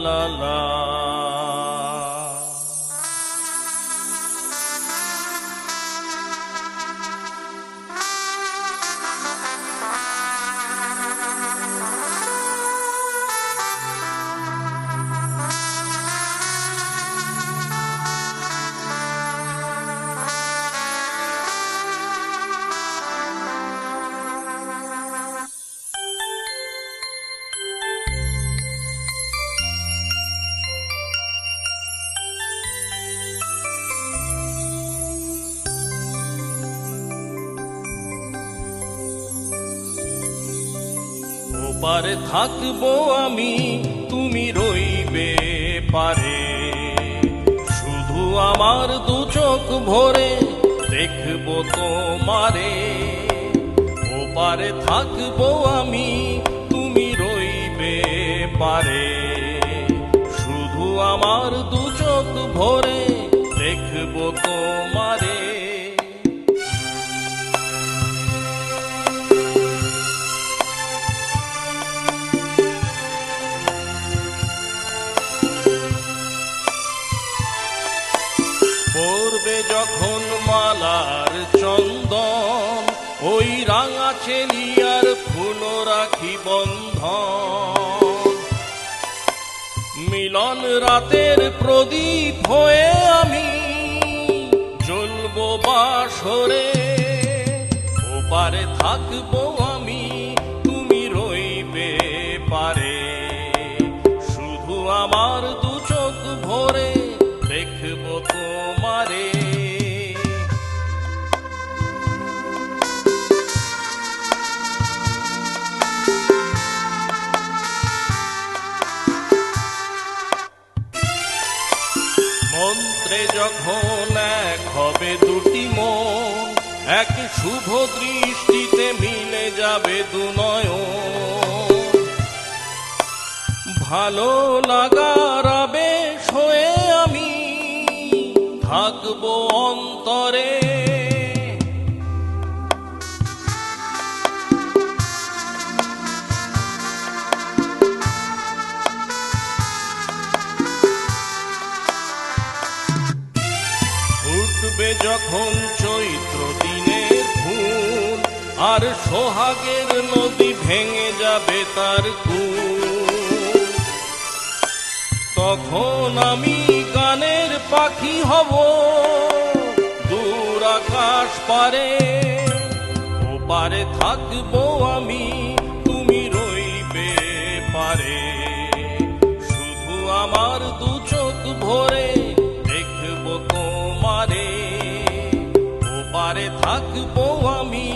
লা লা। ওপারে থাকবো আমি, তুমি রইবে পারে, শুধু আমার দু চোখ ভরে দেখবো তোমারে। ওপারে থাকবো আমি, তুমি রইবে পারে, শুধু আমার দু চোখ ভরে দেখবো তোমারে। পড়বে যখন মালার চন্দন, ওই রাঙা চেলিয়ার ফুল রাখি বন্ধন। মিলন রাতের প্রদীপ হয়ে আমি জ্বলবো বাসরে। ওপারে থাকবো আমি, তুমি রইবে পারে, শুধু আমার দু চোখ ভরে দেখবো তোমারে। মন্ত্রে যখন এক হবে দুটি মন, এক শুভ দৃষ্টিতে মিলে যাবে দু নয়ন। ভালো লাগার আবেশ হয়ে আমি থাকবো অন্তরে। উঠবে যখন চৈত্র দিনের ফুল, আর সোহাগের নদী ভেঙে যাবে তার কূল। তখন আমি গানের পাখি হব দূর আকাশ পারে। ওপারে থাকবো আমি, তুমি রইবে পারে, শুধু আমার দু চোখ ভরে দেখবো তোমারে। ওপারে থাকবো আমি।